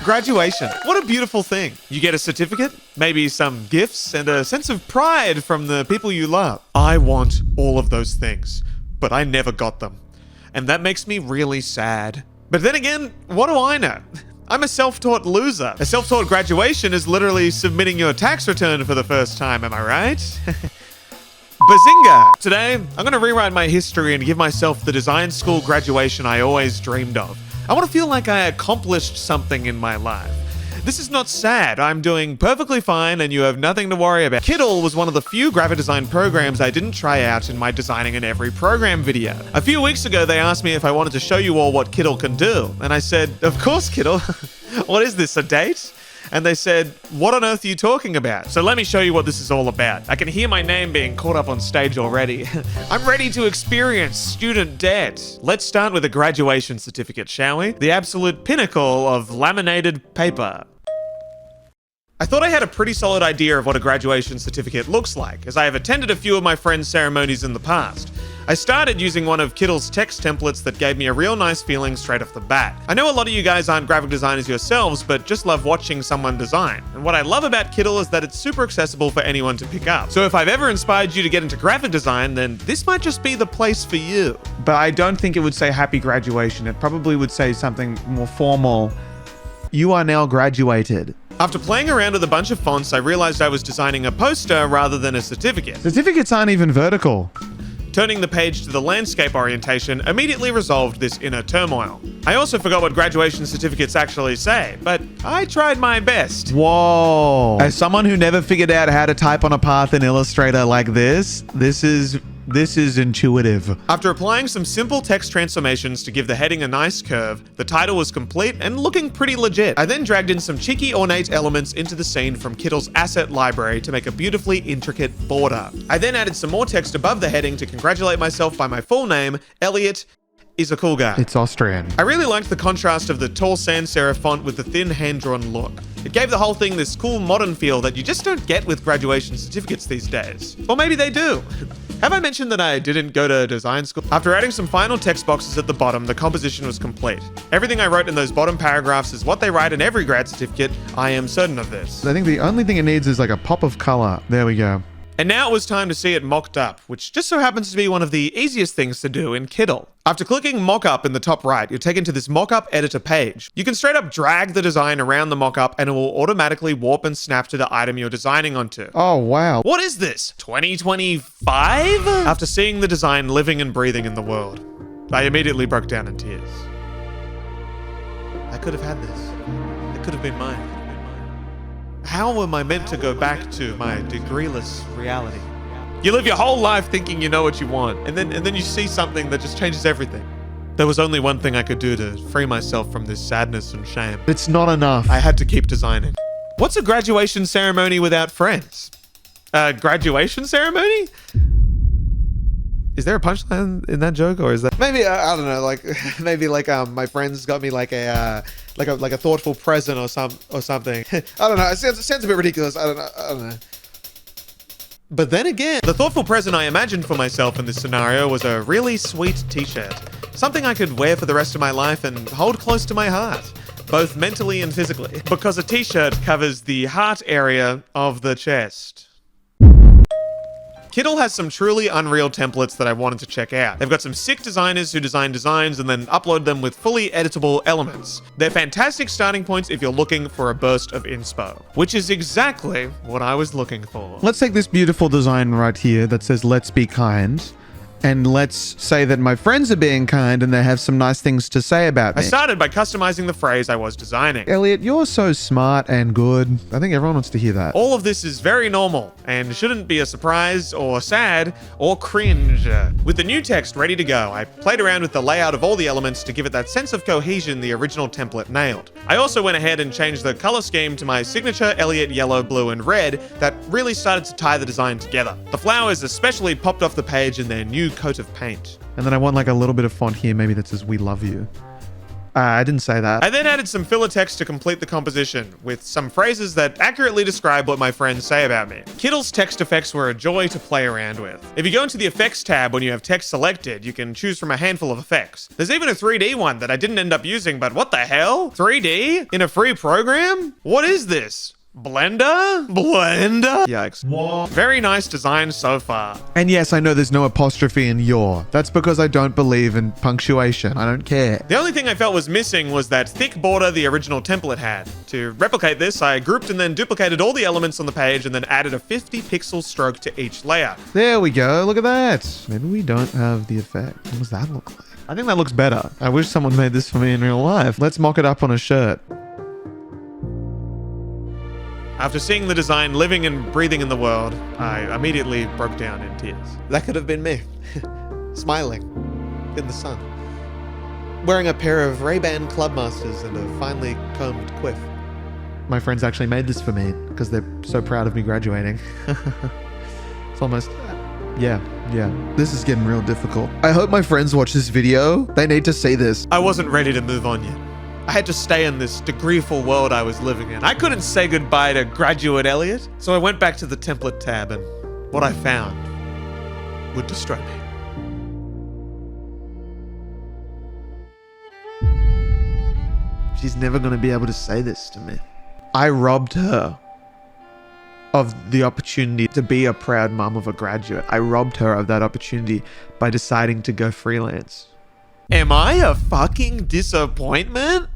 Graduation. What a beautiful thing. You get a certificate, maybe some gifts, and a sense of pride from the people you love. I want all of those things, but I never got them. And that makes me really sad. But then again, what do I know? I'm a self-taught loser. A self-taught graduation is literally submitting your tax return for the first time, am I right? Bazinga! Today, I'm going to rewrite my history and give myself the design school graduation I always dreamed of. I want to feel like I accomplished something in my life. This is not sad. I'm doing perfectly fine and you have nothing to worry about. Kiddle was one of the few graphic design programs I didn't try out in my Designing in Every Program video. A few weeks ago, they asked me if I wanted to show you all what Kiddle can do. And I said, of course, Kiddle. What is this, a date? And they said, what on earth are you talking about? So let me show you what this is all about. I can hear my name being caught up on stage already. I'm ready to experience student debt. Let's start with a graduation certificate, shall we? The absolute pinnacle of laminated paper. I thought I had a pretty solid idea of what a graduation certificate looks like, as I have attended a few of my friends' ceremonies in the past. I started using one of Kiddle's text templates that gave me a real nice feeling straight off the bat. I know a lot of you guys aren't graphic designers yourselves, but just love watching someone design. And what I love about Kiddle is that it's super accessible for anyone to pick up. So if I've ever inspired you to get into graphic design, then this might just be the place for you. But I don't think it would say happy graduation. It probably would say something more formal. You are now graduated. After playing around with a bunch of fonts, I realized I was designing a poster rather than a certificate. Certificates aren't even vertical. Turning the page to the landscape orientation immediately resolved this inner turmoil. I also forgot what graduation certificates actually say, but I tried my best. Whoa. As someone who never figured out how to type on a path in Illustrator like this is intuitive. After applying some simple text transformations to give the heading a nice curve, the title was complete and looking pretty legit. I then dragged in some cheeky ornate elements into the scene from Kiddle's asset library to make a beautifully intricate border. I then added some more text above the heading to congratulate myself by my full name, Elliot is a cool guy. It's Austrian. I really liked the contrast of the tall sans serif font with the thin hand-drawn look. It gave the whole thing this cool modern feel that you just don't get with graduation certificates these days. Or maybe they do. Have I mentioned that I didn't go to design school? After adding some final text boxes at the bottom, the composition was complete. Everything I wrote in those bottom paragraphs is what they write in every grad certificate. I am certain of this. I think the only thing it needs is like a pop of color. There we go. And now it was time to see it mocked up, which just so happens to be one of the easiest things to do in Kiddle. After clicking mock-up in the top right, you're taken to this mock-up editor page. You can straight up drag the design around the mock-up and it will automatically warp and snap to the item you're designing onto. Oh, wow. What is this, 2025? After seeing the design living and breathing in the world, I immediately broke down in tears. I could have had this. It could have been mine. How am I meant to go back to my degreeless reality? You live your whole life thinking you know what you want, and then you see something that just changes everything. There was only one thing I could do to free myself from this sadness and shame. It's not enough. I had to keep designing. What's a graduation ceremony without friends? A graduation ceremony? Is there a punchline in that joke, or is that maybe I don't know, like maybe like my friends got me like a thoughtful present or something. I don't know. It sounds a bit ridiculous. I don't know. But then again, the thoughtful present I imagined for myself in this scenario was a really sweet t-shirt. Something I could wear for the rest of my life and hold close to my heart, both mentally and physically. Because a t-shirt covers the heart area of the chest. Kiddle has some truly unreal templates that I wanted to check out. They've got some sick designers who design designs and then upload them with fully editable elements. They're fantastic starting points if you're looking for a burst of inspo, which is exactly what I was looking for. Let's take this beautiful design right here that says, let's be kind. And let's say that my friends are being kind and they have some nice things to say about me. I started by customizing the phrase I was designing. Elliot, you're so smart and good. I think everyone wants to hear that. All of this is very normal and shouldn't be a surprise or sad or cringe. With the new text ready to go, I played around with the layout of all the elements to give it that sense of cohesion the original template nailed. I also went ahead and changed the color scheme to my signature Elliot yellow, blue, and red that really started to tie the design together. The flowers especially popped off the page in their new coat of paint. And then I want like a little bit of font here, maybe that says, we love you. I didn't say that. I then added some filler text to complete the composition, with some phrases that accurately describe what my friends say about me. Kittle's text effects were a joy to play around with. If you go into the effects tab when you have text selected, you can choose from a handful of effects. There's even a 3D one that I didn't end up using, but what the hell? 3D? In a free program? What is this? Blender? Yikes. What? Very nice design so far. And yes, I know there's no apostrophe in your. That's because I don't believe in punctuation. I don't care. The only thing I felt was missing was that thick border the original template had. To replicate this, I grouped and then duplicated all the elements on the page and then added a 50 pixel stroke to each layer. There we go. Look at that. Maybe we don't have the effect. What does that look like? I think that looks better. I wish someone made this for me in real life. Let's mock it up on a shirt. After seeing the design living and breathing in the world, I immediately broke down in tears. That could have been me, smiling in the sun, wearing a pair of Ray-Ban Clubmasters and a finely combed quiff. My friends actually made this for me because they're so proud of me graduating. It's almost... Yeah. This is getting real difficult. I hope my friends watch this video. They need to see this. I wasn't ready to move on yet. I had to stay in this degreeful world I was living in. I couldn't say goodbye to graduate Elliot, so I went back to the template tab and what I found would destroy me. She's never going to be able to say this to me. I robbed her of the opportunity to be a proud mum of a graduate. I robbed her of that opportunity by deciding to go freelance. Am I a fucking disappointment?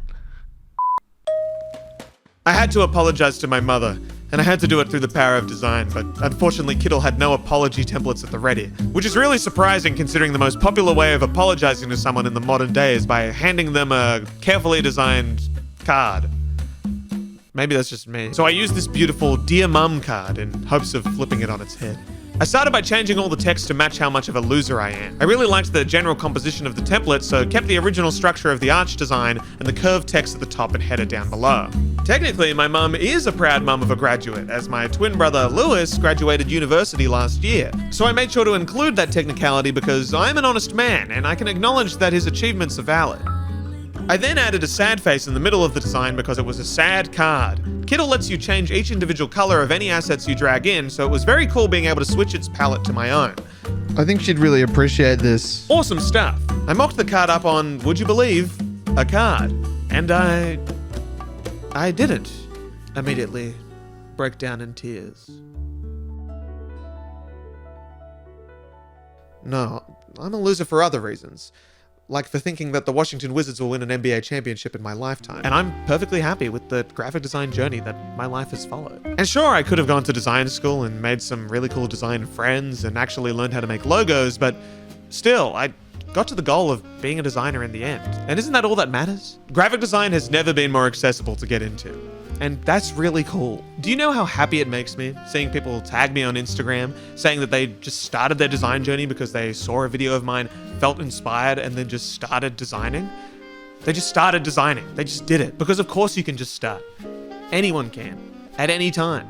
I had to apologize to my mother, and I had to do it through the power of design, but unfortunately Kittle had no apology templates at the ready, which is really surprising considering the most popular way of apologizing to someone in the modern day is by handing them a carefully designed card. Maybe that's just me. So I used this beautiful Dear Mum card in hopes of flipping it on its head. I started by changing all the text to match how much of a loser I am. I really liked the general composition of the template, so kept the original structure of the arch design and the curved text at the top and header down below. Technically, my mum is a proud mum of a graduate, as my twin brother Lewis graduated university last year. So I made sure to include that technicality because I'm an honest man and I can acknowledge that his achievements are valid. I then added a sad face in the middle of the design because it was a sad card. Kittle lets you change each individual color of any assets you drag in, so it was very cool being able to switch its palette to my own. I think she'd really appreciate this. Awesome stuff. I mocked the card up on, would you believe, a card. And I didn't immediately break down in tears. No, I'm a loser for other reasons. Like for thinking that the Washington Wizards will win an NBA championship in my lifetime. And I'm perfectly happy with the graphic design journey that my life has followed. And sure, I could have gone to design school and made some really cool design friends and actually learned how to make logos, but still, I got to the goal of being a designer in the end. And isn't that all that matters? Graphic design has never been more accessible to get into. And that's really cool. Do you know how happy it makes me seeing people tag me on Instagram saying that they just started their design journey because they saw a video of mine, felt inspired, and then just started designing? They just started designing. They just did it. Because of course you can just start. Anyone can. At any time.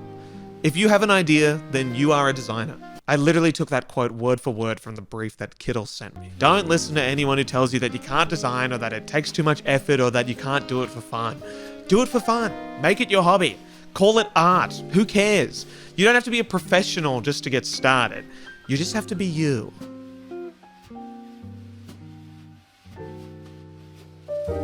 If you have an idea, then you are a designer. I literally took that quote word for word from the brief that Kittle sent me. Don't listen to anyone who tells you that you can't design or that it takes too much effort or that you can't do it for fun. Do it for fun. Make it your hobby. Call it art. Who cares? You don't have to be a professional just to get started. You just have to be you.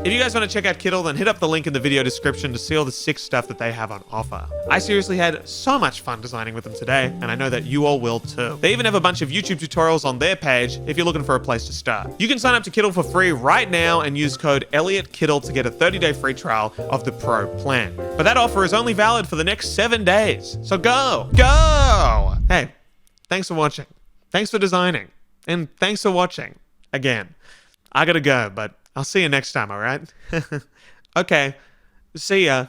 If you guys want to check out Kittle, then hit up the link in the video description to see all the sick stuff that they have on offer. I seriously had so much fun designing with them today, and I know that you all will too. They even have a bunch of YouTube tutorials on their page if you're looking for a place to start. You can sign up to Kittle for free right now and use code ELLIOTKITTLE to get a 30-day free trial of the Pro plan. But that offer is only valid for the next 7 days. So go! Go! Hey, thanks for watching. Thanks for designing. And thanks for watching. Again. I gotta go, but I'll see you next time, alright? Okay. See ya.